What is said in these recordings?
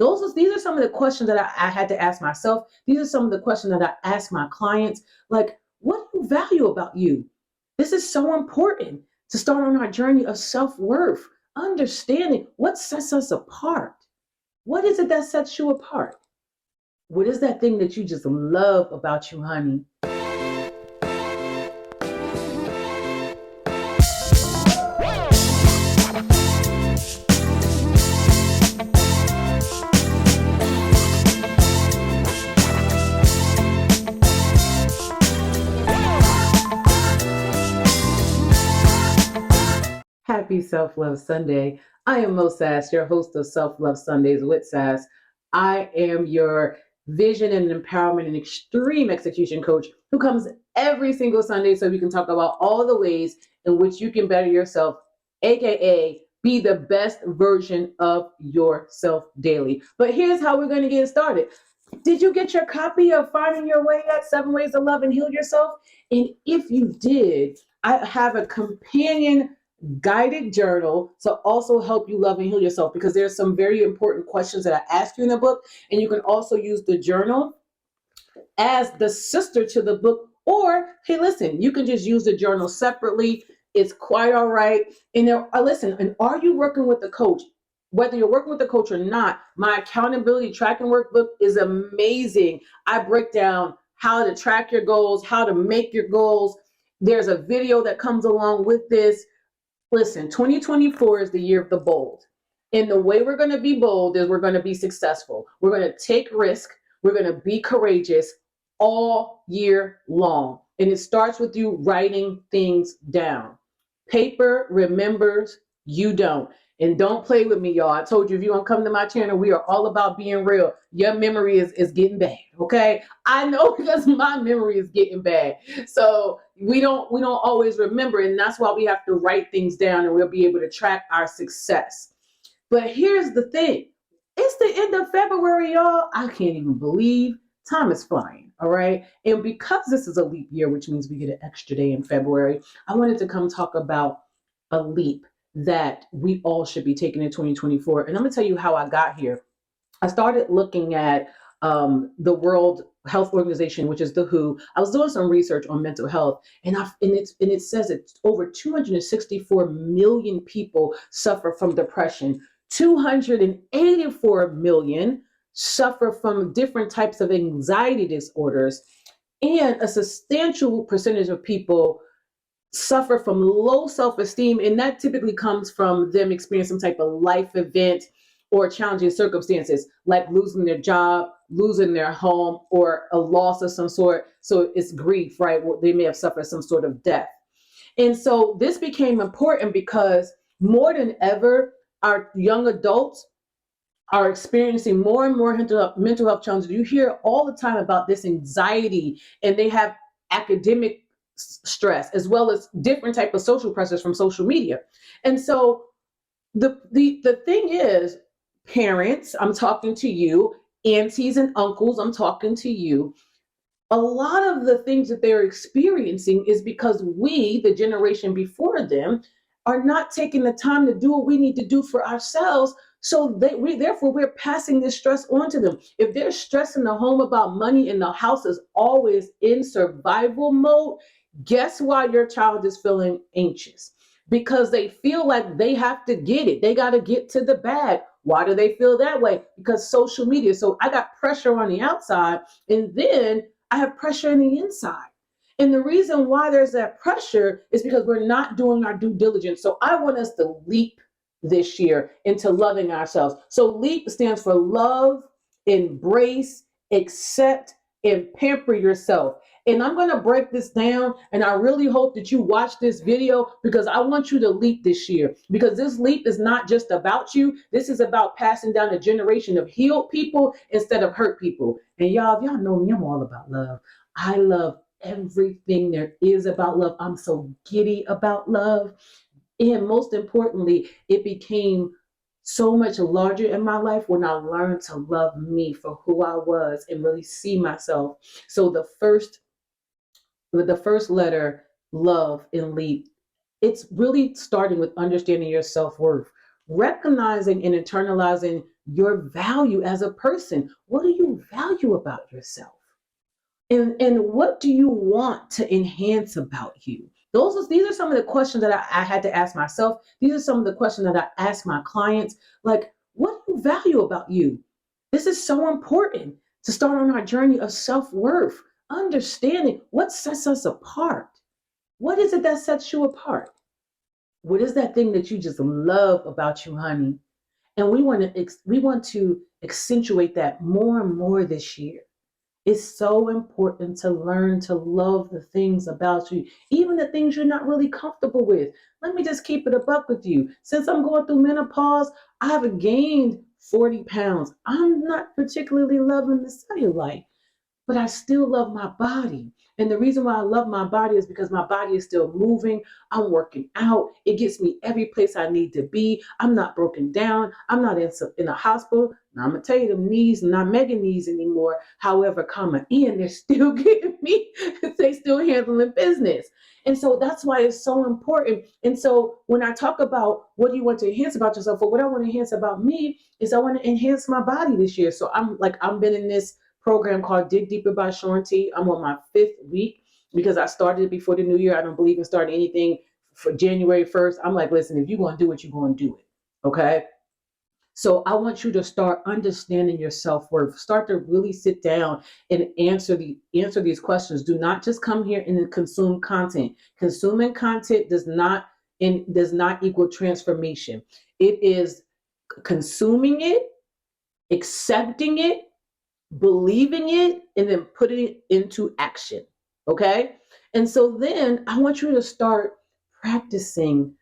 These are some of the questions that I had to ask myself. These are some of the questions that I ask my clients. Like, what do you value about you? This is so important to start on our journey of self-worth, understanding what sets us apart. What is it that sets you apart? What is that thing that you just love about you, honey? Happy Self Love Sunday. I am Moe Sass, your host of Self Love Sundays with Sass. I am your vision and empowerment and extreme execution coach who comes every single Sunday so we can talk about all the ways in which you can better yourself, aka be the best version of yourself daily. But here's how we're going to get started. Did you get your copy of Finding Your Way at 7 Ways to Love and Heal Yourself? And if you did, I have a companion guided journal to also help you love and heal yourself, because there's some very important questions that I ask you in the book, and you can also use the journal as the sister to the book. Or hey, listen, you can just use the journal separately. It's quite all right. And listen, and are you working with a coach? Whether you're working with a coach or not, my accountability tracking workbook is amazing. I break down how to track your goals, how to make your goals. There's a video that comes along with this. Listen, 2024 is the year of the bold. And the way we're going to be bold is we're going to be successful. We're going to take risk. We're going to be courageous all year long. And it starts with you writing things down. Paper remembers, you don't. And don't play with me, y'all. I told you, if you don't come to my channel, we are all about being real. Your memory is getting bad, okay? I know, because my memory is getting bad. So we don't always remember, and that's why we have to write things down, and we'll be able to track our success. But here's the thing. It's the end of February, y'all. I can't even believe time is flying, all right? And because this is a leap year, which means we get an extra day in February, I wanted to come talk about a leap that we all should be taking in 2024. And I'm gonna tell you how I got here. I started looking at the World Health Organization, which is the WHO. I was doing some research on mental health, and it says that over 264 million people suffer from depression. 284 million suffer from different types of anxiety disorders, and a substantial percentage of people suffer from low self-esteem, and that typically comes from them experiencing some type of life event or challenging circumstances, like losing their job, losing their home, or a loss of some sort. So it's grief, right? They may have suffered some sort of death. And so this became important because more than ever, our young adults are experiencing more and more mental health challenges. You hear all the time about this anxiety, and they have academic stress as well as different type of social pressures from social media. And so the thing is, parents, I'm talking to you, aunties and uncles, I'm talking to you. A lot of the things that they're experiencing is because we, the generation before them, are not taking the time to do what we need to do for ourselves. So therefore we're passing this stress on to them. If they're stressing the home about money and the house is always in survival mode, guess why your child is feeling anxious? Because they feel like they have to get it. They got to get to the bag. Why do they feel that way? Because social media. So I got pressure on the outside, and then I have pressure on the inside. And the reason why there's that pressure is because we're not doing our due diligence. So I want us to leap this year into loving ourselves. So LEAP stands for love, embrace, accept, and pamper yourself. And I'm going to break this down, and I really hope that you watch this video, because I want you to leap this year, because this leap is not just about you. This is about passing down a generation of healed people instead of hurt people. And y'all know me, I'm all about love. I love everything there is about love. I'm so giddy about love. And most importantly, it became so much larger in my life when I learned to love me for who I was and really see myself. So the first letter, love, in LEAP, it's really starting with understanding your self-worth, recognizing and internalizing your value as a person. What do you value about yourself? And what do you want to enhance about you? These are some of the questions that I had to ask myself. These are some of the questions that I ask my clients. Like, what do you value about you? This is so important to start on our journey of self-worth, understanding what sets us apart. What is it that sets you apart? What is that thing that you just love about you, honey? And we want to accentuate that more and more this year. It's so important to learn to love the things about you, even the things you're not really comfortable with. Let me just keep it a buck with you. Since I'm going through menopause, I've gained 40 pounds. I'm not particularly loving the cellulite, but I still love my body. And the reason why I love my body is because my body is still moving. I'm working out. It gets me every place I need to be. I'm not broken down. I'm not in a hospital. Now, I'm going to tell you, them knees are not mega knees anymore. However, coming in, they're still getting me. They still handling business. And so that's why it's so important. And so when I talk about what do you want to enhance about yourself, or what I want to enhance about me, is I want to enhance my body this year. So I've been in this program called Dig Deeper by Shawn T. I'm on my 5th week because I started it before the new year. I don't believe in starting anything for January 1st. I'm like, listen, if you're going to do it, you're going to do it. Okay. So I want you to start understanding your self-worth. Start to really sit down and answer these questions. Do not just come here and consume content. Consuming content does not equal transformation. It is consuming it, accepting it, believing it, and then putting it into action. Okay. And so then I want you to start practicing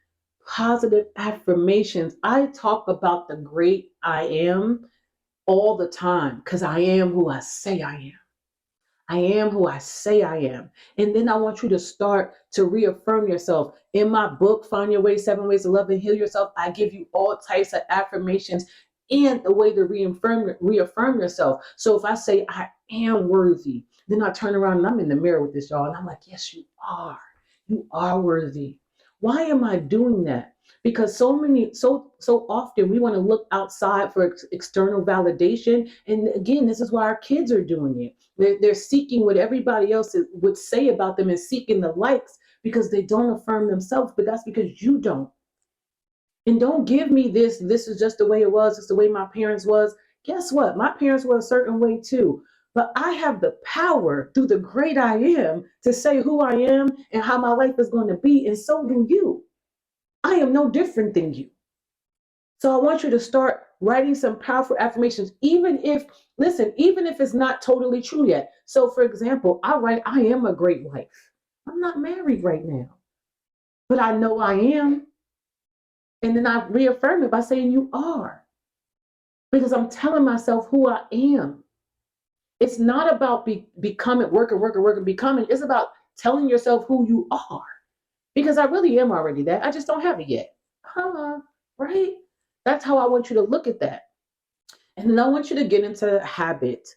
positive affirmations. I talk about the great I am all the time because I am who I say I am. I am who I say I am. And then I want you to start to reaffirm yourself. In my book, Find Your Way, 7 Ways to Love and Heal Yourself, I give you all types of affirmations and a way to reaffirm yourself. So if I say I am worthy, then I turn around and I'm in the mirror with this, y'all. And I'm like, yes, you are. You are worthy. Why am I doing that? Because so often we want to look outside for external validation. And again, this is why our kids are doing it. They're seeking what everybody else would say about them and seeking the likes because they don't affirm themselves, but that's because you don't. And don't give me this is just the way it was, it's the way my parents was. Guess what? My parents were a certain way too. But I have the power through the great I am to say who I am and how my life is going to be, and so do you. I am no different than you. So I want you to start writing some powerful affirmations, even if it's not totally true yet. So for example, I write, I am a great wife. I'm not married right now, but I know I am. And then I reaffirm it by saying you are, because I'm telling myself who I am. It's not about becoming, working, becoming. It's about telling yourself who you are, because I really am already that. I just don't have it yet. Right? That's how I want you to look at that. And then I want you to get into the habit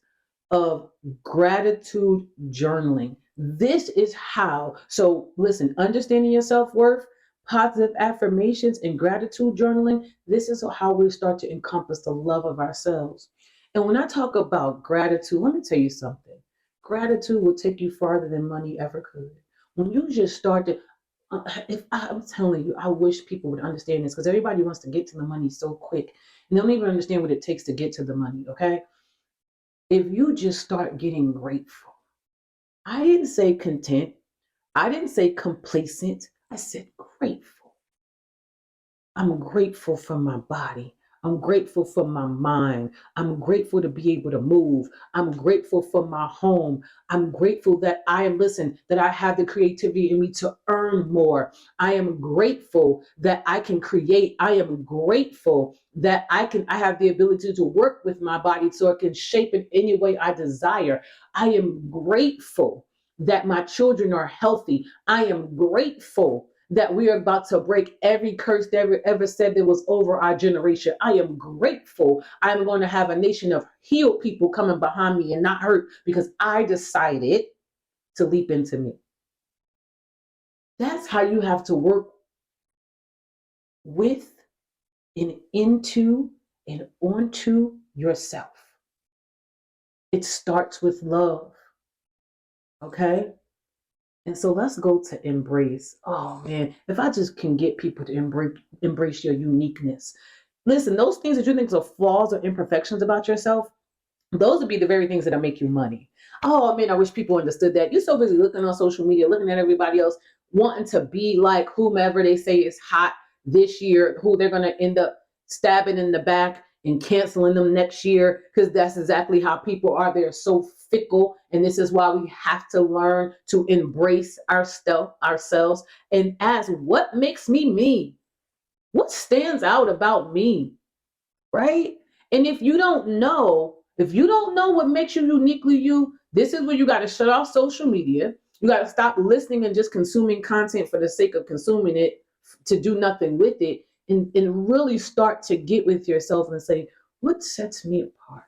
of gratitude journaling. This is how, so listen, understanding your self worth, positive affirmations, and gratitude journaling, this is how we start to encompass the love of ourselves. And when I talk about gratitude, let me tell you something. Gratitude will take you farther than money ever could. When you just start to, if I'm telling you, I wish people would understand this because everybody wants to get to the money so quick and they don't even understand what it takes to get to the money. Okay. If you just start getting grateful, I didn't say content, I didn't say complacent, I said grateful. I'm grateful for my body. I'm grateful for my mind. I'm grateful to be able to move. I'm grateful for my home. I'm grateful that that I have the creativity in me to earn more. I am grateful that I can create. I am grateful that I have the ability to work with my body so it can shape it any way I desire. I am grateful that my children are healthy. I am grateful that we are about to break every curse that ever said that was over our generation. I am grateful. I'm going to have a nation of healed people coming behind me and not hurt because I decided to leap into me. That's how you have to work with and into and onto yourself. It starts with love. Okay? And so let's go to embrace. Oh man, if I just can get people to embrace your uniqueness. Listen, those things that you think are flaws or imperfections about yourself, those would be the very things that make you money. Oh man, I wish people understood that. You're so busy looking on social media, looking at everybody else, wanting to be like whomever they say is hot this year, who they're going to end up stabbing in the back and canceling them next year, because that's exactly how people are. They're so fickle. And this is why we have to learn to embrace ourselves and ask, what makes me me? What stands out about me? Right? And if you don't know what makes you uniquely you, this is where you got to shut off social media. You got to stop listening and just consuming content for the sake of consuming it, to do nothing with it, and really start to get with yourself and say, what sets me apart?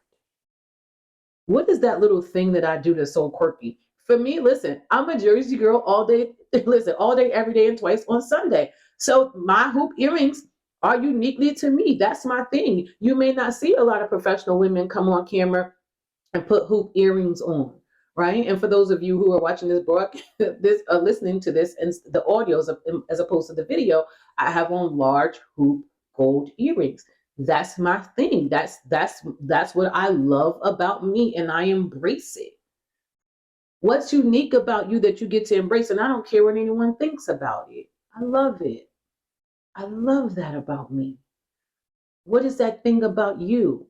What is that little thing that I do that's so quirky? For me, listen, I'm a Jersey girl all day, listen, all day, every day, and twice on Sunday. So my hoop earrings are uniquely to me. That's my thing. You may not see a lot of professional women come on camera and put hoop earrings on, right? And for those of you who are watching this broadcast, listening to this and the audio as opposed to the video, I have on large hoop gold earrings. That's my thing. That's what I love about me, and I embrace it. What's unique about you that you get to embrace? And I don't care what anyone thinks about it. I love it. I love that about me. What is that thing about you?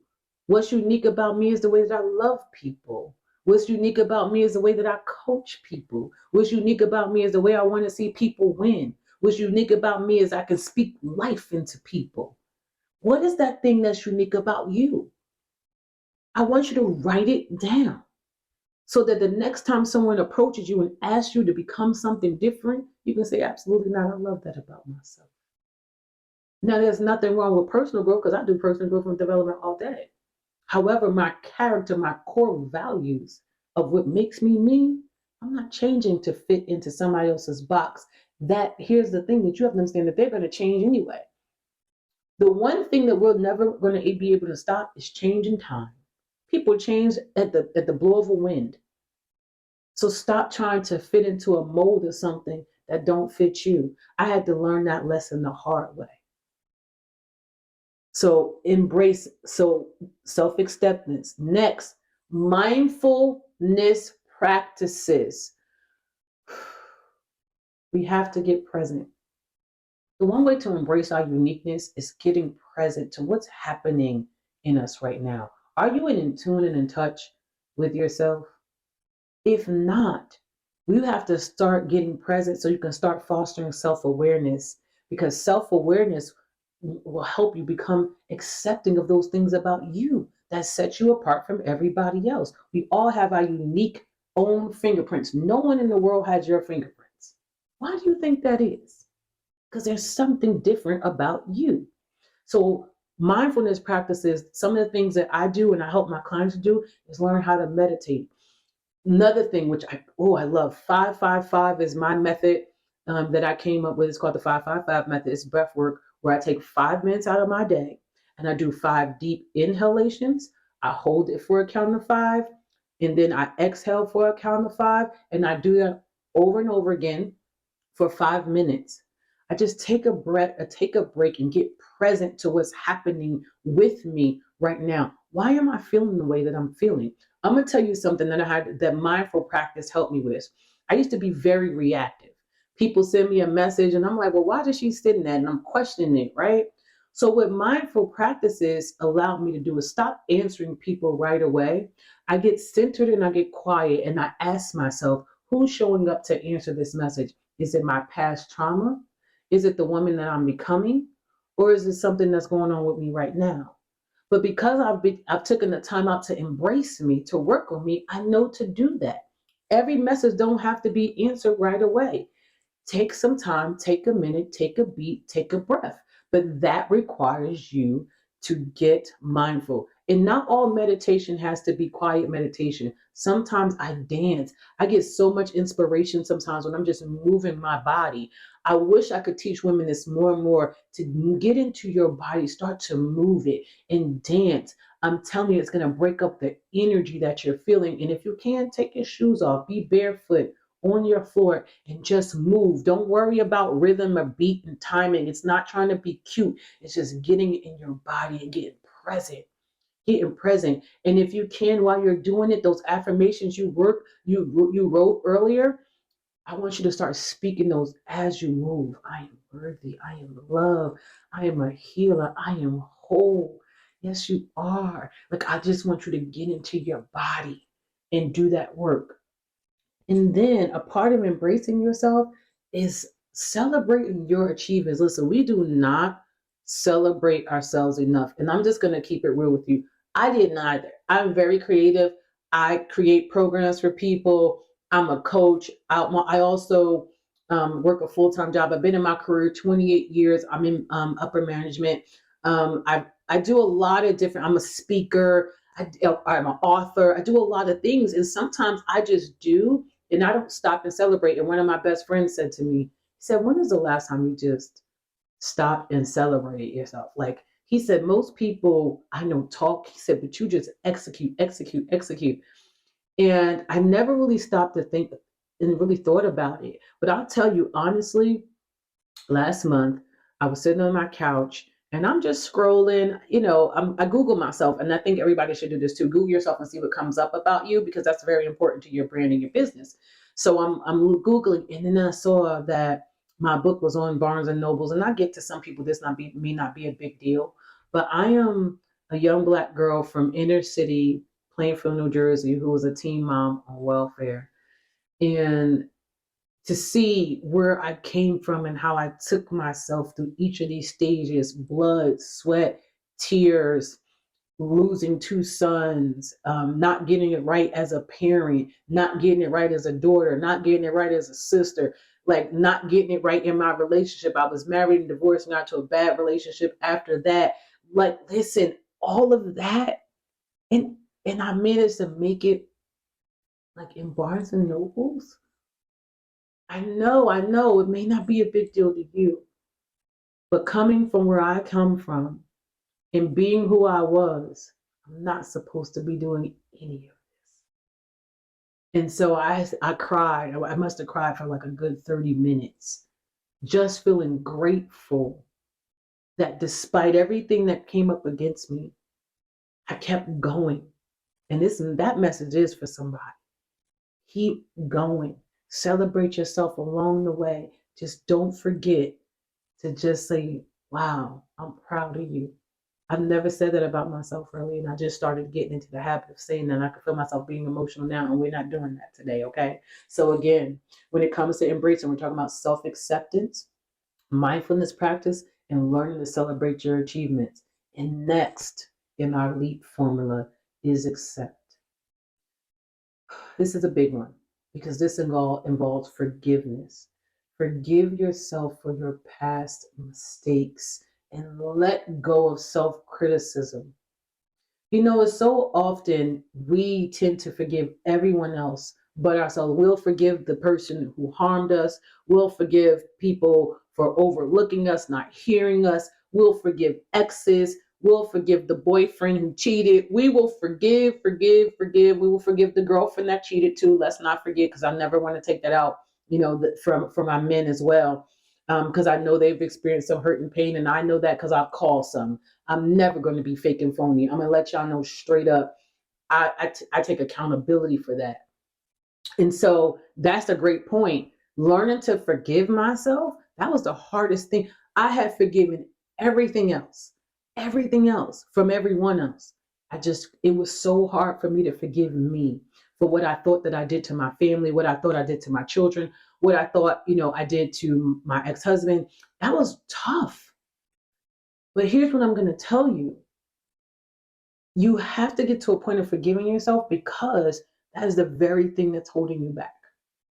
What's unique about me is the way that I love people. What's unique about me is the way that I coach people. What's unique about me is the way I want to see people win. What's unique about me is I can speak life into people. What is that thing that's unique about you? I want you to write it down so that the next time someone approaches you and asks you to become something different, you can say, absolutely not. I love that about myself. Now, there's nothing wrong with personal growth, because I do personal growth and development all day. However, my character, my core values of what makes me me, I'm not changing to fit into somebody else's box. Here's the thing that you have to understand, that they're going to change anyway. The one thing that we're never going to be able to stop is change in time. People change at the blow of a wind. So stop trying to fit into a mold of something that don't fit you. I had to learn that lesson the hard way. So self-acceptance. Next, mindfulness practices. We have to get present. The one way to embrace our uniqueness is getting present to what's happening in us right now. Are you in tune and in touch with yourself? If not, we have to start getting present so you can start fostering self-awareness, because self-awareness will help you become accepting of those things about you that set you apart from everybody else. We all have our unique own fingerprints. No one in the world has your fingerprints. Why do you think that is? Because there's something different about you. So mindfulness practices, some of the things that I do and I help my clients do is learn how to meditate. Another thing which I love, 5-5-5 is my method that I came up with. It's called the 5-5-5 method. It's breath work where I take 5 minutes out of my day and I do 5 deep inhalations. I hold it for a count of 5, and then I exhale for a count of 5, and I do that over and over again for 5 minutes. I just take a breath, take a break, and get present to what's happening with me right now. Why am I feeling the way that I'm feeling? I'm going to tell you something that mindful practice helped me with. I used to be very reactive. People send me a message and I'm like, well, why does she send that? And I'm questioning it, right? So what mindful practices allowed me to do is stop answering people right away. I get centered and I get quiet and I ask myself, who's showing up to answer this message? Is it my past trauma? Is it the woman that I'm becoming? Or is it something that's going on with me right now? But because I've taken the time out to embrace me, to work on me, I know to do that. Every message don't have to be answered right away. Take some time, take a minute, take a beat, take a breath. But that requires you to get mindful. And not all meditation has to be quiet meditation. Sometimes I dance. I get so much inspiration sometimes when I'm just moving my body. I wish I could teach women this more and more, to get into your body, start to move it and dance. I'm telling you, it's going to break up the energy that you're feeling. And if you can, take your shoes off, be barefoot on your floor and just move. Don't worry about rhythm or beat and timing. It's not trying to be cute. It's just getting in your body and present getting present. And if you can, while you're doing it, those affirmations you wrote earlier, I want you to start speaking those as you move. I am worthy. I am loved. I am a healer. I am whole. Yes, you are. Like, I just want you to get into your body and do that work. And then a part of embracing yourself is celebrating your achievements. Listen, we do not celebrate ourselves enough. And I'm just going to keep it real with you. I didn't either. I'm very creative. I create programs for people. I'm a coach. I also work a full-time job. I've been in my career 28 years. I'm in upper management. I do a lot of different, I'm a speaker. I'm an author. I do a lot of things. And sometimes I just do, and I don't stop and celebrate. And one of my best friends said to me, he said, when is the last time you just stopped and celebrated yourself? Like, he said, most people I know talk, he said, but you just execute, execute, execute. And I never really stopped to think and really thought about it. But I'll tell you honestly, last month, I was sitting on my couch and I'm just scrolling. I Google myself, and I think everybody should do this too. Google yourself and see what comes up about you, because that's very important to your brand and your business. So I'm Googling, and then I saw that my book was on Barnes and Nobles. And I get to some people, this may not be a big deal, but I am a young Black girl from inner city, Plainfield, New Jersey, who was a teen mom on welfare. And to see where I came from and how I took myself through each of these stages: blood, sweat, tears, losing two sons, not getting it right as a parent, not getting it right as a daughter, not getting it right as a sister, like not getting it right in my relationship. I was married and divorced and got to a bad relationship after that. Like, listen, all of that. And I managed to make it, like, in Barnes and Nobles. I know it may not be a big deal to you, but coming from where I come from and being who I was, I'm not supposed to be doing any of this. And so I cried. I must have cried for like a good 30 minutes, just feeling grateful that despite everything that came up against me, I kept going. And that message is for somebody. Keep going. Celebrate yourself along the way. Just don't forget to just say, wow, I'm proud of you. I've never said that about myself early, and I just started getting into the habit of saying that. And I can feel myself being emotional now, and we're not doing that today, okay? So again, when it comes to embracing, we're talking about self-acceptance, mindfulness practice, and learning to celebrate your achievements. And next in our LEAP formula is accept. This is a big one, because this involves forgiveness. Forgive yourself for your past mistakes and let go of self-criticism. It's so often we tend to forgive everyone else but ourselves. We'll forgive the person who harmed us. We'll forgive people for overlooking us, not hearing us. We'll forgive exes. We'll forgive the boyfriend who cheated. We will forgive, forgive, forgive. We will forgive the girlfriend that cheated too. Let's not forget, because I never want to take that out, from my men as well, because I know they've experienced some hurt and pain, and I know that because I've called some. I'm never going to be fake and phony. I'm going to let y'all know straight up. I take accountability for that. And so that's a great point. Learning to forgive myself, that was the hardest thing. I had forgiven everything else from everyone else. It was so hard for me to forgive me for what I thought that I did to my family, what I thought I did to my children, what I thought, I did to my ex-husband. That was tough. But here's what I'm going to tell you. You have to get to a point of forgiving yourself, because that is the very thing that's holding you back.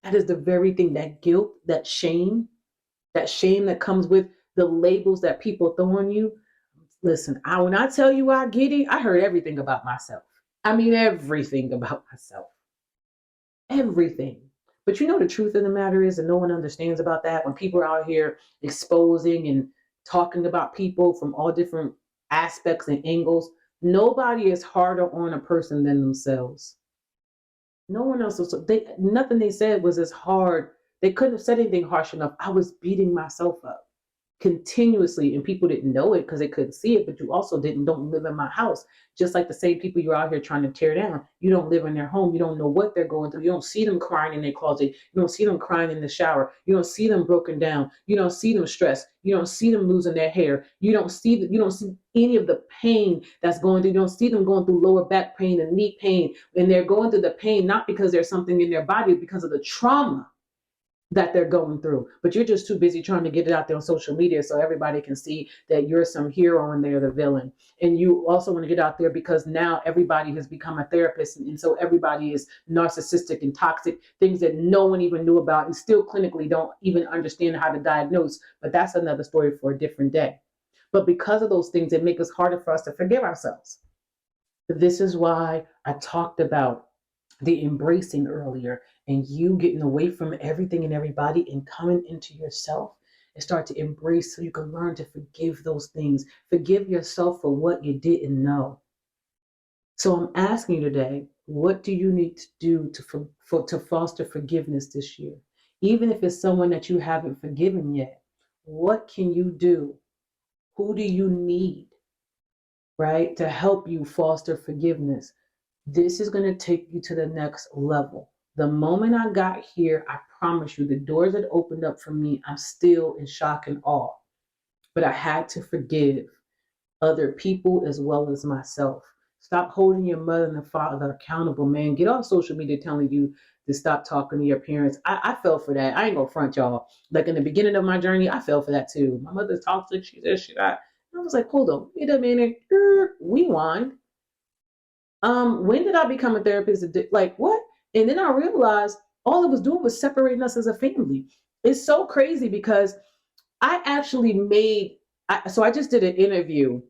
That is the very thing, that guilt, that shame that comes with the labels that people throw on you. Listen, when I tell you I get it, I heard everything about myself. I mean, everything about myself. Everything. But the truth of the matter is, and no one understands about that, when people are out here exposing and talking about people from all different aspects and angles, nobody is harder on a person than themselves. No one else was, nothing they said was as hard. They couldn't have said anything harsh enough. I was beating myself up continuously, and people didn't know it because they couldn't see it. But you also don't live in my house. Just like the same people you're out here trying to tear down, you don't live in their home. You don't know what they're going through. You don't see them crying in their closet. You don't see them crying in the shower. You don't see them broken down. You don't see them stressed. You don't see them losing their hair. You don't see any of the pain that's going through. You don't see them going through lower back pain and knee pain, and they're going through the pain not because there's something in their body, because of the trauma that they're going through. But you're just too busy trying to get it out there on social media so everybody can see that you're some hero and they're the villain. And you also want to get out there because now everybody has become a therapist. And so everybody is narcissistic and toxic, things that no one even knew about and still clinically don't even understand how to diagnose. But that's another story for a different day. But because of those things, it makes it harder for us to forgive ourselves. This is why I talked about the embracing earlier, and you getting away from everything and everybody and coming into yourself and start to embrace so you can learn to forgive those things. Forgive yourself for what you didn't know. So I'm asking you today, what do you need to do to foster forgiveness this year? Even if it's someone that you haven't forgiven yet, what can you do? Who do you need, right, to help you foster forgiveness? This is going to take you to the next level. The moment I got here, I promise you, the doors that opened up for me, I'm still in shock and awe. But I had to forgive other people as well as myself. Stop holding your mother and the father accountable, man. Get off social media telling you to stop talking to your parents. I fell for that. I ain't gonna front y'all. Like in the beginning of my journey, I fell for that too. My mother's toxic. She this, she that. And I was like, hold on, wait a minute. Rewind. When did I become a therapist? Like what? And then I realized all it was doing was separating us as a family. It's so crazy because I actually so I just did an interview,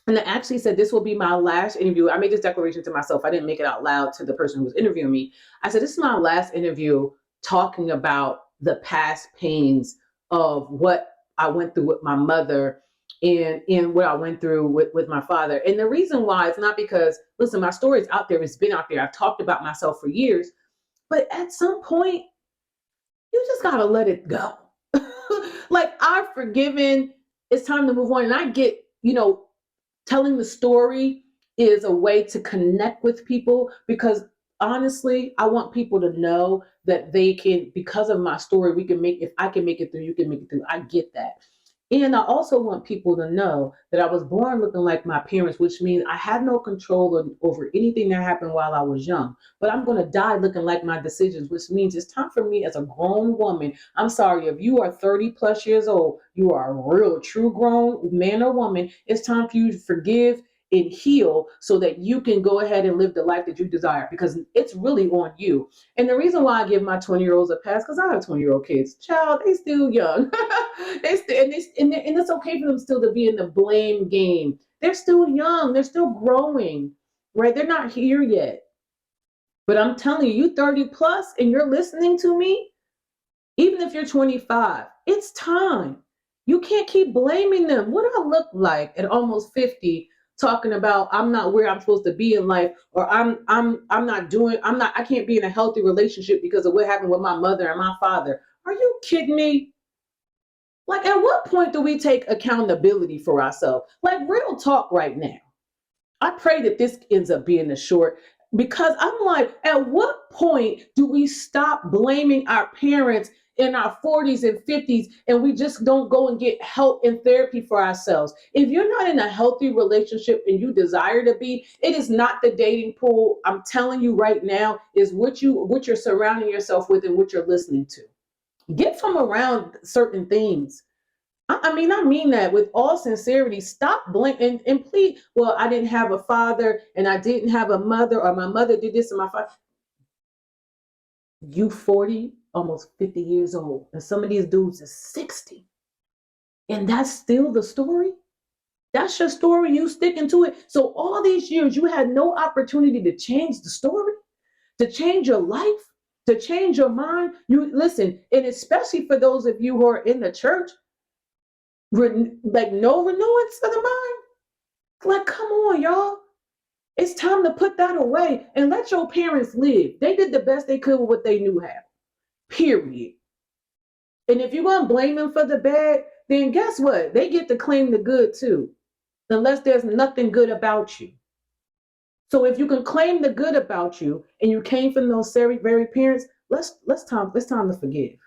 and I actually said this will be my last interview. I made this declaration to myself. I didn't make it out loud to the person who was interviewing me. I said, this is my last interview talking about the past pains of what I went through with my mother and what I went through with my father. And the reason why is not because, listen, my story is out there. It's been out there. I've talked about myself for years. But at some point, you just got to let it go. Like, I've forgiven. It's time to move on. And I get, telling the story is a way to connect with people because honestly, I want people to know that they can, because of my story, if I can make it through, you can make it through. I get that. And I also want people to know that I was born looking like my parents, which means I had no control over anything that happened while I was young. But I'm going to die looking like my decisions, which means it's time for me as a grown woman. I'm sorry, if you are 30 plus years old, you are a real true grown man or woman. It's time for you to forgive and heal so that you can go ahead and live the life that you desire, because it's really on you. And the reason why I give my 20-year-olds a pass, because I have 20-year-old kids, child, they still young. And it's okay for them still to be in the blame game. They're still young. They're still growing, right? They're not here yet. But I'm telling you, you 30 plus and you're listening to me, even if you're 25, it's time. You can't keep blaming them. What do I look like at almost 50 talking about I'm not where I'm supposed to be in life, or I can't be in a healthy relationship because of what happened with my mother and my father? Are you kidding me? Like, at what point do we take accountability for ourselves? Like, real talk right now. I pray that this ends up being a short, because I'm like, at what point do we stop blaming our parents in our 40s and 50s and we just don't go and get help and therapy for ourselves? If you're not in a healthy relationship and you desire to be, it is not the dating pool. I'm telling you right now, is what you're surrounding yourself with and what you're listening to. Get from around certain things. I mean that with all sincerity. Stop blaming and please. Well, I didn't have a father and I didn't have a mother, or my mother did this and my father. You 40, almost 50 years old, and some of these dudes is 60. And that's still the story? That's your story, you sticking to it. So all these years you had no opportunity to change the story, to change your life, To change your mind, you listen, and especially for those of you who are in the church, like no renewance of the mind. Like, come on, y'all. It's time to put that away and let your parents live. They did the best they could with what they knew how. Period. And if you're gonna blame them for the bad, then guess what? They get to claim the good too, unless there's nothing good about you. So if you can claim the good about you and you came from those very parents, let's time to forgive.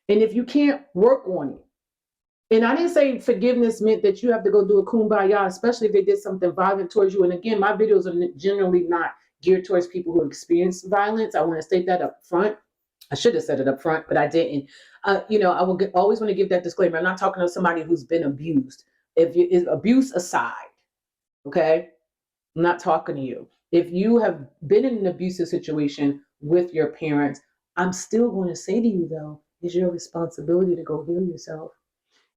And if you can't, work on it. And I didn't say forgiveness meant that you have to go do a kumbaya, especially if they did something violent towards you. And again, my videos are generally not geared towards people who experience violence. I want to state that up front. I should have said it up front, but I didn't. I will always want to give that disclaimer. I'm not talking to somebody who's been abused. If abuse aside, okay, I'm not talking to you. If you have been in an abusive situation with your parents, I'm still going to say to you though, it's your responsibility to go heal yourself.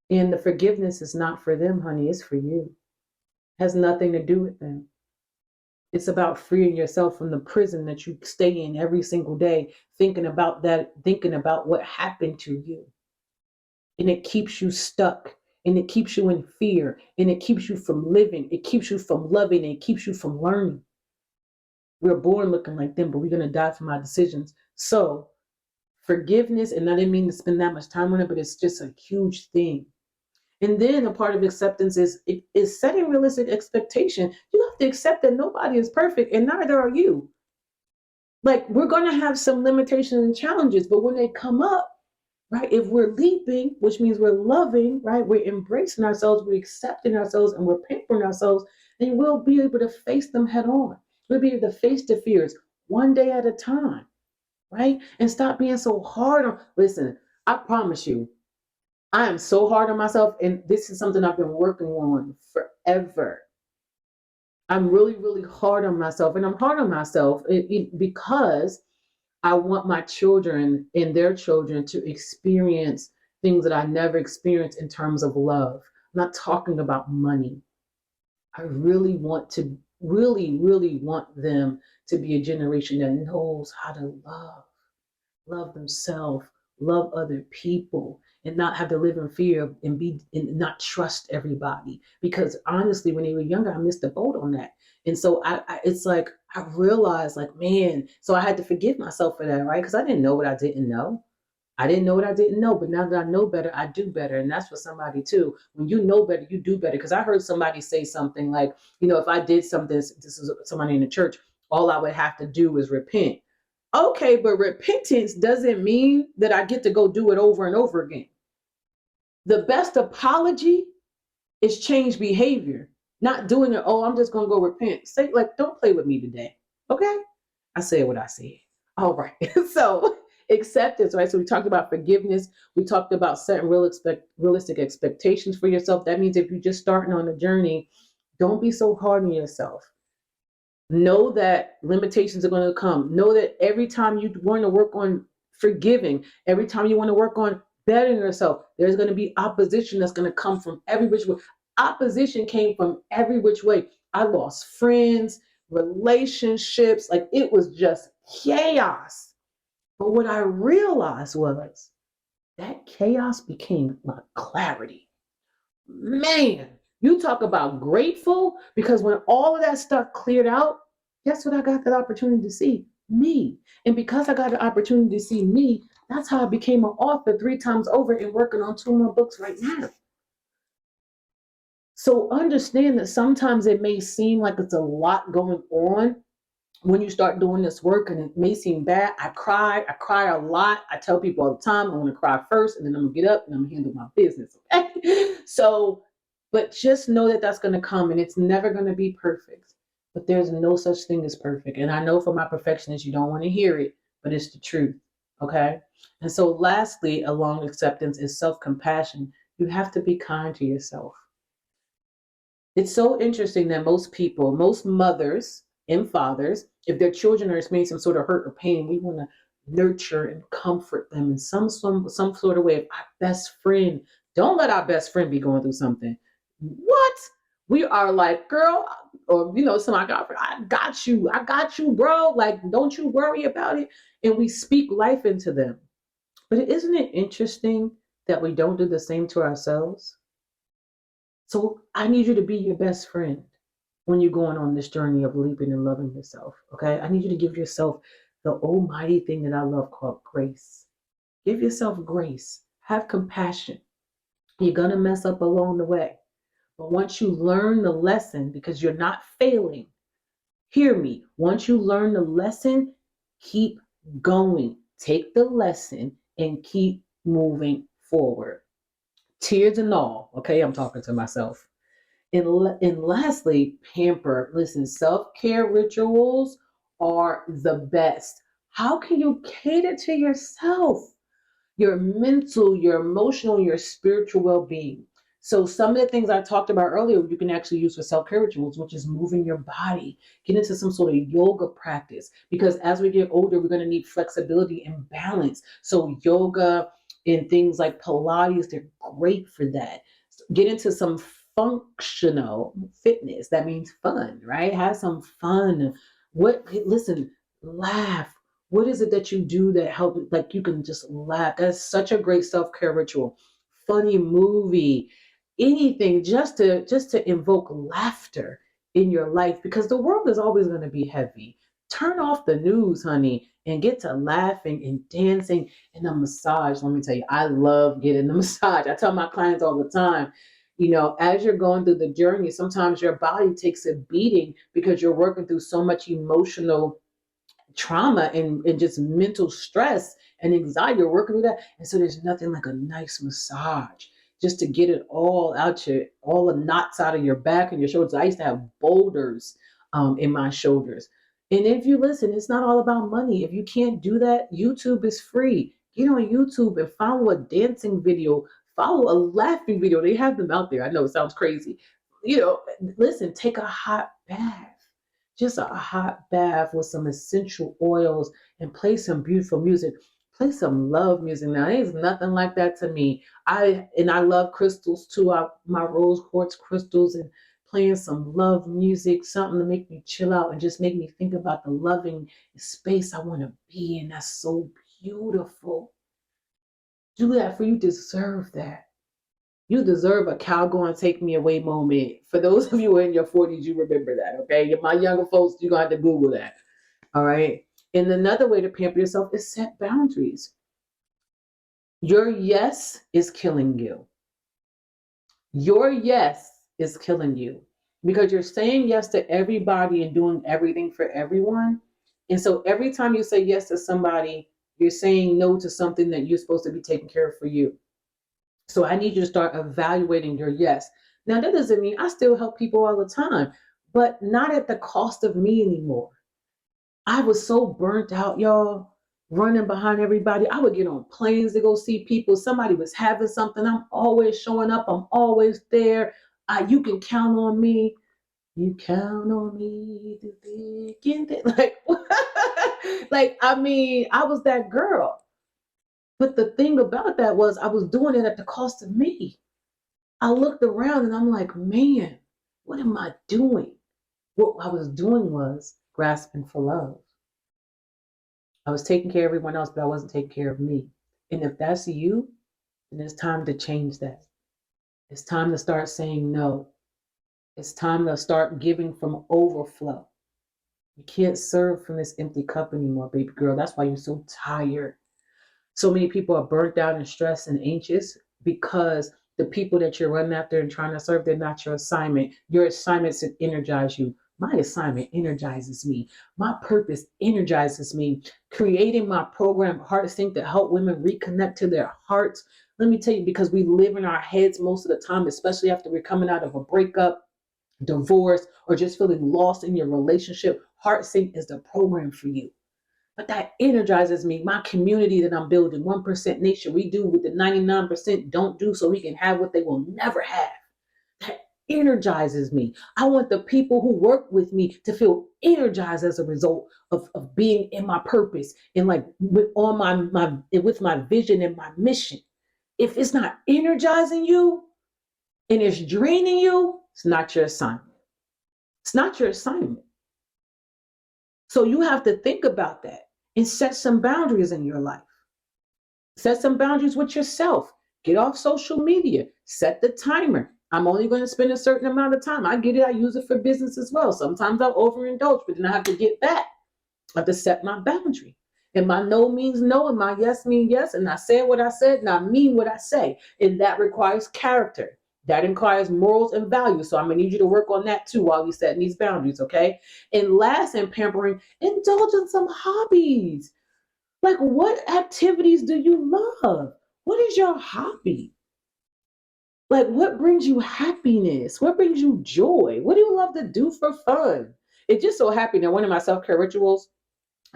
And the forgiveness is not for them, honey, it's for you. It has nothing to do with them. It's about freeing yourself from the prison that you stay in every single day, thinking about that, thinking about what happened to you. And it keeps you stuck, and it keeps you in fear, and it keeps you from living, it keeps you from loving, and it keeps you from learning. We're born looking like them, but we're going to die from our decisions. So, forgiveness, and I didn't mean to spend that much time on it, but it's just a huge thing. And then a part of acceptance is setting realistic expectation. You have to accept that nobody is perfect, and neither are you. Like, we're going to have some limitations and challenges, but when they come up, right, if we're leaping, which means we're loving, right, we're embracing ourselves, we're accepting ourselves, and we're pampering ourselves, then we'll be able to face them head on. We'll be able to face the fears one day at a time, right? And stop being so hard on. Listen, I promise you, I am so hard on myself, and this is something I've been working on forever. I'm really, really hard on myself, and I'm hard on myself because I want my children and their children to experience things that I never experienced in terms of love. I'm not talking about money. I really want to, really, really want them to be a generation that knows how to love themselves, love other people, and not have to live in fear and not trust everybody. Because honestly, when they were younger, I missed the boat on that. And so it's like I realized, like, man, so I had to forgive myself for that, right? Because I didn't know what I didn't know. I didn't know what I didn't know, but now that I know better, I do better. And that's for somebody too. When you know better, you do better. Because I heard somebody say something like, if I did something, this is somebody in the church, all I would have to do is repent. Okay, but repentance doesn't mean that I get to go do it over and over again. The best apology is change behavior, not doing it. Oh, I'm just going to go repent. Say, like, don't play with me today. Okay? I said what I said. All right. So, acceptance, right? So, we talked about forgiveness. We talked about setting realistic expectations for yourself. That means if you're just starting on a journey, don't be so hard on yourself. Know that limitations are going to come. Know that every time you want to work on forgiving, every time you want to work on bettering yourself, there's going to be opposition that's going to come from every which way. Opposition came from every which way. I lost friends, relationships, like it was just chaos. But what I realized was that chaos became my clarity. Man, you talk about grateful, because when all of that stuff cleared out, guess what I got that opportunity to see? Me. And because I got the opportunity to see me, that's how I became an author 3 times over and working on 2 more books right now. So understand that sometimes it may seem like it's a lot going on when you start doing this work, and it may seem bad. I cry a lot. I tell people all the time, I'm going to cry first, and then I'm going to get up and I'm going to handle my business. Okay? So, but just know that that's going to come, and it's never going to be perfect. But there's no such thing as perfect. And I know for my perfectionists, you don't want to hear it, but it's the truth. Okay? And so lastly, along acceptance is self-compassion. You have to be kind to yourself. It's so interesting that most mothers and fathers, if their children are experiencing some sort of hurt or pain, we want to nurture and comfort them in some sort of way. If our best friend, don't let our best friend be going through something. What? We are like, girl, or to my girlfriend, I got you, bro. Like, don't you worry about it. And we speak life into them. But isn't it interesting that we don't do the same to ourselves? So I need you to be your best friend when you're going on this journey of leaping and loving yourself. Okay. I need you to give yourself the almighty thing that I love called grace. Give yourself grace. Have compassion. You're going to mess up along the way. But once you learn the lesson, because you're not failing, hear me. Once you learn the lesson, keep going. Take the lesson and keep moving forward. Tears and all. Okay, I'm talking to myself. And lastly, pamper. Listen, self-care rituals are the best. How can you cater to yourself, your mental, your emotional, your spiritual well-being? So some of the things I talked about earlier, you can actually use for self-care rituals, which is moving your body, get into some sort of yoga practice. Because as we get older, we're going to need flexibility and balance. So yoga and things like Pilates, they're great for that. Get into some functional fitness. That means fun, right? Have some fun. Listen, laugh. What is it that you do that help? Like, you can just laugh. That's such a great self-care ritual. Funny movie, anything just to invoke laughter in your life, because the world is always going to be heavy. Turn off the news, honey, and get to laughing and dancing and a massage. Let me tell you, I love getting the massage. I tell my clients all the time, as you're going through the journey, sometimes your body takes a beating because you're working through so much emotional trauma and just mental stress and anxiety. You're working through that. And so there's nothing like a nice massage just to get it all the knots out of your back and your shoulders. I used to have boulders in my shoulders. And if you listen, it's not all about money. If you can't do that, YouTube is free. Get on YouTube and follow a dancing video, follow a laughing video. They have them out there. I know it sounds crazy. Listen, take a hot bath, just a hot bath with some essential oils, and play some beautiful music. Play some love music. Now, there's nothing like that to me. I love crystals too. My rose quartz crystals, and playing some love music, something to make me chill out and just make me think about the loving space I want to be in. That's so beautiful. Do that, for you deserve that. You deserve a cow going take me away moment. For those of you who are in your 40s, you remember that, okay? My younger folks, you're going to have to Google that, all right? And another way to pamper yourself is set boundaries. Your yes is killing you. Your yes is killing you because you're saying yes to everybody and doing everything for everyone. And so every time you say yes to somebody, you're saying no to something that you're supposed to be taking care of for you. So I need you to start evaluating your yes. Now, that doesn't mean I still help people all the time, but not at the cost of me anymore. I was so burnt out, y'all, running behind everybody. I would get on planes to go see people. Somebody was having something. I'm always showing up. I'm always there. You can count on me. You count on me to thick and thin. Like, I was that girl. But the thing about that was I was doing it at the cost of me. I looked around and I'm like, man, what am I doing? What I was doing was grasping for love. I was taking care of everyone else, but I wasn't taking care of me. And if that's you, then it's time to change that. It's time to start saying no. It's time to start giving from overflow. You can't serve from this empty cup anymore, baby girl. That's why you're so tired. So many people are burnt out and stressed and anxious because the people that you're running after and trying to serve, they're not your assignment. Your assignment is to energize you. My assignment energizes me. My purpose energizes me. Creating my program, Heart Sync, to help women reconnect to their hearts. Let me tell you, because we live in our heads most of the time, especially after we're coming out of a breakup, divorce, or just feeling lost in your relationship. Heart Sync is the program for you. But that energizes me. My community that I'm building, 1% Nation, we do what the 99% don't do so we can have what they will never have. That energizes me. I want the people who work with me to feel energized as a result of being in my purpose and like with my vision and my mission. If it's not energizing you and it's draining you, it's not your assignment. It's not your assignment. So you have to think about that and set some boundaries in your life. Set some boundaries with yourself. Get off social media. Set the timer. I'm only going to spend a certain amount of time. I get it. I use it for business as well. Sometimes I'll overindulge, but then I have to get back. I have to set my boundary. And my no means no, and my yes means yes. And I said what I said, and I mean what I say. And that requires character. That requires morals and values. So I'm gonna need you to work on that too while we setting these boundaries, okay? And last in pampering, indulge in some hobbies. Like, what activities do you love? What is your hobby? Like, what brings you happiness? What brings you joy? What do you love to do for fun? It just so happened that one of my self-care rituals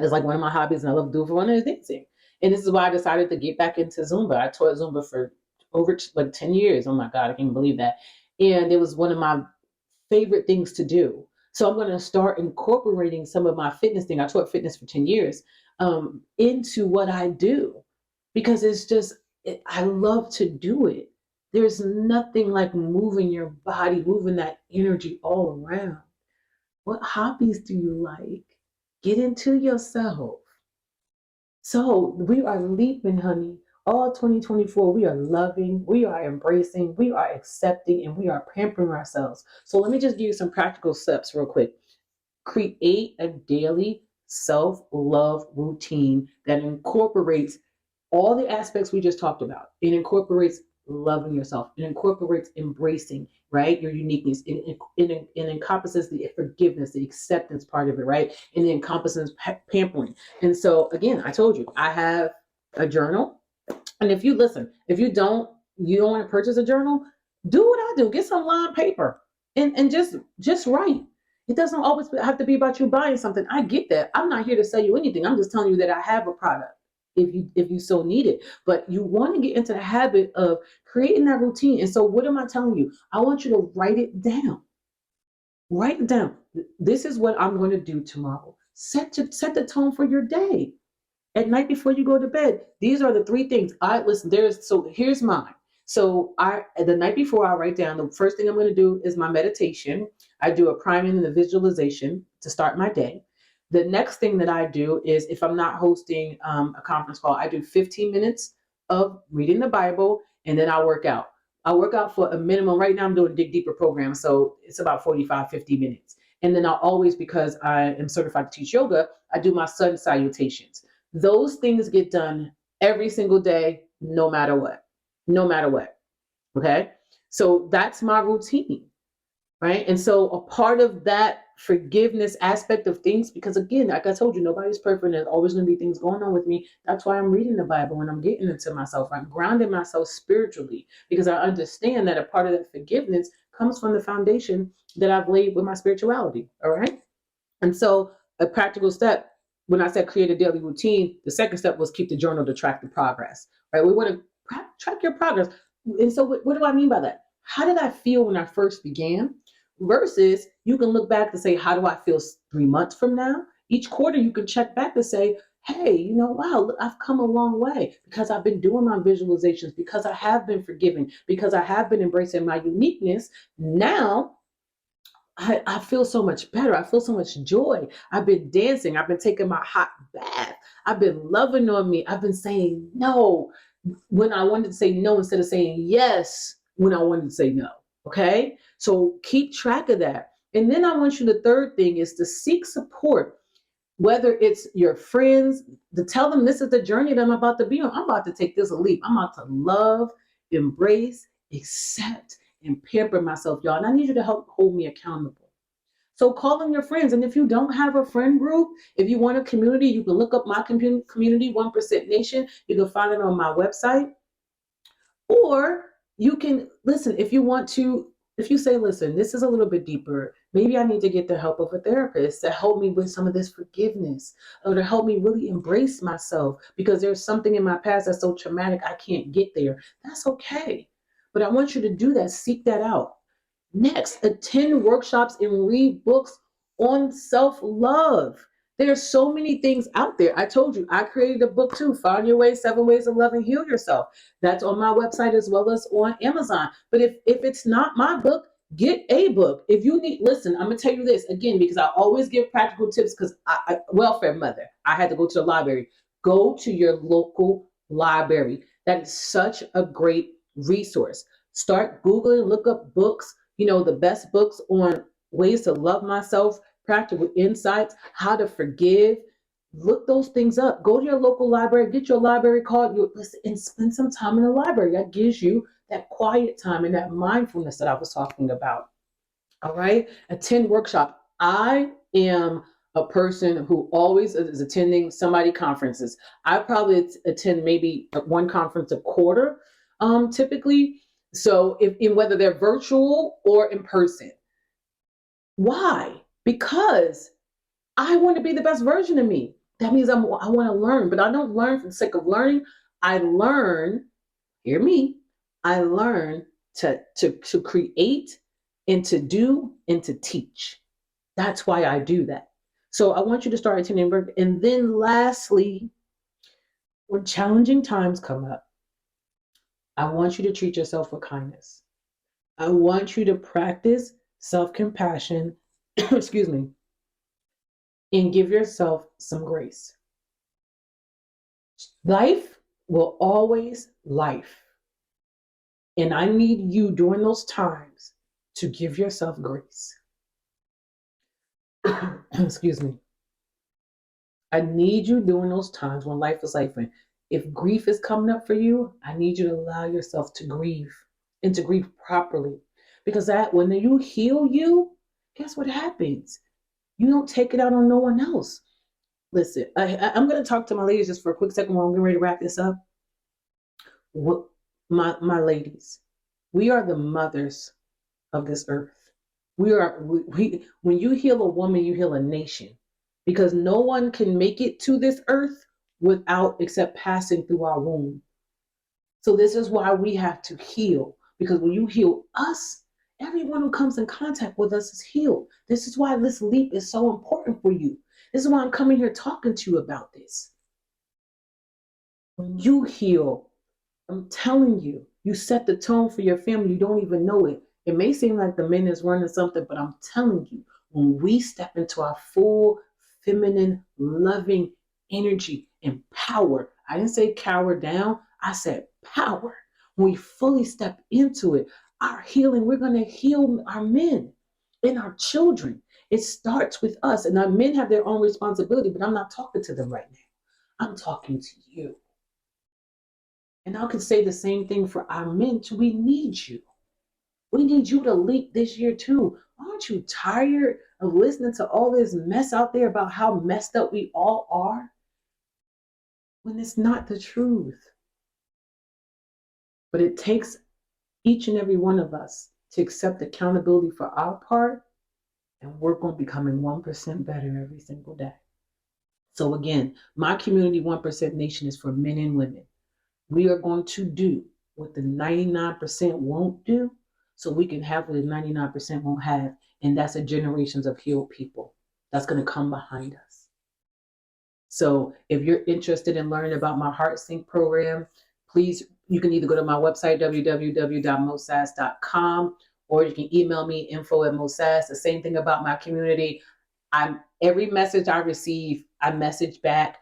is like one of my hobbies, and I love to do for one is dancing. And this is why I decided to get back into Zumba. I taught Zumba for over like 10 years. Oh my God, I can't believe that. And it was one of my favorite things to do. So I'm going to start incorporating some of my fitness thing. I taught fitness for 10 years into what I do because it's just, I love to do it. There's nothing like moving your body, moving that energy all around. What hobbies do you like? Get into yourself. So we are leaping, honey. All 2024, we are loving, we are embracing, we are accepting, and we are pampering ourselves. So let me just give you some practical steps real quick. Create a daily self-love routine that incorporates all the aspects we just talked about. It incorporates loving yourself. It incorporates embracing, right? Your uniqueness. It encompasses the forgiveness, the acceptance part of it, right? And it encompasses pampering. And so, again, I told you, I have a journal. And if you listen, if you don't want to purchase a journal, do what I do. Get some lined paper and just write. It doesn't always have to be about you buying something. I get that. I'm not here to sell you anything. I'm just telling you that I have a product if you so need it. But you want to get into the habit of creating that routine. And so what am I telling you? I want you to write it down. Write it down. This is what I'm going to do tomorrow. Set the tone for your day. At night before you go to bed, these are the three things. I listen, here's mine. So the night before I write down, the first thing I'm going to do is my meditation. I do a priming and a visualization to start my day. The next thing that I do is if I'm not hosting a conference call, I do 15 minutes of reading the Bible, and then I work out. I work out for a minimum. Right now I'm doing a Dig Deeper program, so it's about 45, 50 minutes. And then I'll always, because I am certified to teach yoga, I do my sun salutations. Those things get done every single day, no matter what. No matter what. Okay? So that's my routine, right? And so a part of that forgiveness aspect of things, because again, like I told you, nobody's perfect. There's always going to be things going on with me. That's why I'm reading the Bible and I'm getting into myself. I'm grounding myself spiritually because I understand that a part of that forgiveness comes from the foundation that I've laid with my spirituality. All right? And so a practical step, when I said create a daily routine, the second step was keep the journal to track the progress, right? We want to track your progress. And so what do I mean by that? How did I feel when I first began? Versus you can look back to say, how do I feel 3 months from now? Each quarter you can check back to say, hey, wow, look, I've come a long way because I've been doing my visualizations, because I have been forgiving, because I have been embracing my uniqueness. Now I feel so much better. I feel so much joy. I've been dancing. I've been taking my hot bath. I've been loving on me. I've been saying no when I wanted to say no instead of saying yes when I wanted to say no. Okay? So keep track of that. And then I want you, the third thing is to seek support, whether it's your friends, to tell them this is the journey that I'm about to be on. I'm about to take this leap. I'm about to love, embrace, accept, and pamper myself, y'all. And I need you to help hold me accountable. So call on your friends. And if you don't have a friend group, if you want a community, you can look up my community, 1% Nation. You can find it on my website. Or you can listen, if you want to, if you say, listen, this is a little bit deeper, maybe I need to get the help of a therapist to help me with some of this forgiveness or to help me really embrace myself because there's something in my past that's so traumatic I can't get there. That's okay. But I want you to do that. Seek that out. Next, attend workshops and read books on self-love. There's so many things out there. I told you, I created a book too, Find Your Way, 7 Ways to Love and Heal Yourself. That's on my website as well as on Amazon. But if it's not my book, Get a book. If you need, listen, I'm gonna tell you this again because I always give practical tips because welfare mother, I had to go to the library. Go to your local library. That is such a great resource. Start Googling, look up books, the best books on ways to love myself, practical insights, how to forgive. Look those things up. Go to your local library, get your library card, and spend some time in the library. That gives you that quiet time and that mindfulness that I was talking about. All right. Attend workshop. I am a person who always is attending somebody conferences. I probably attend maybe one conference a quarter, typically. So if in whether they're virtual or in person. Why? Because I want to be the best version of me. That means I want to learn, but I don't learn for the sake of learning. I learn, hear me, I learn to create and to do and to teach. That's why I do that. So I want you to start attending work. And then lastly, when challenging times come up, I want you to treat yourself with kindness. I want you to practice self-compassion, excuse me, and give yourself some grace. Life will always life. And I need you during those times to give yourself grace. Excuse me. I need you during those times when life is life. If grief is coming up for you, I need you to allow yourself to grieve and to grieve properly. Because that when you heal you, guess what happens? You don't take it out on no one else. Listen, I'm going to talk to my ladies just for a quick second while I'm getting ready to wrap this up. What, my ladies, we are the mothers of this earth. When you heal a woman, you heal a nation, because no one can make it to this earth except passing through our womb. So this is why we have to heal, because when you heal us, everyone who comes in contact with us is healed. This is why this leap is so important for you. This is why I'm coming here talking to you about this. When you heal, I'm telling you, you set the tone for your family. You don't even know it. It may seem like the men is running something, but I'm telling you, when we step into our full feminine, loving energy and power, I didn't say cower down, I said power. When we fully step into it, our healing, we're going to heal our men and our children. It starts with us, and our men have their own responsibility, but I'm not talking to them right now. I'm talking to you. And I can say the same thing for our men too. We need you. We need you to leap this year too. Aren't you tired of listening to all this mess out there about how messed up we all are? When it's not the truth. But it takes each and every one of us to accept accountability for our part and work on becoming 1% better every single day. So again, my community 1% nation is for men and women. We are going to do what the 99% won't do, so we can have what the 99% won't have. And that's a generations of healed people that's going to come behind us. So if you're interested in learning about my Heart Sync program, please, you can either go to my website, www.moesass.com, or you can email me, info@moesass. The same thing about my community. Every message I receive, I message back.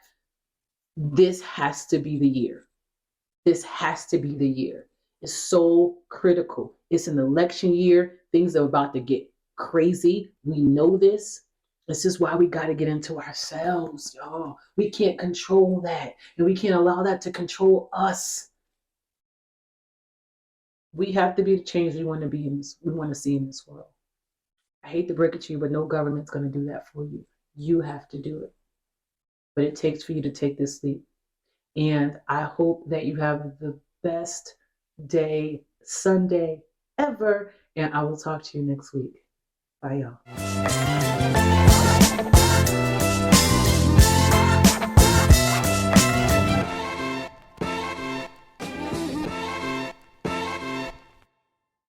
This has to be the year. This has to be the year. It's so critical. It's an election year. Things are about to get crazy. We know this. This is why we got to get into ourselves, y'all. We can't control that, and we can't allow that to control us. We have to be the change we want to be in this, we want to see in this world. I hate to break it to you, but no government's going to do that for you. You have to do it. But it takes for you to take this leap. And I hope that you have the best day, Sunday ever. And I will talk to you next week. Bye, y'all.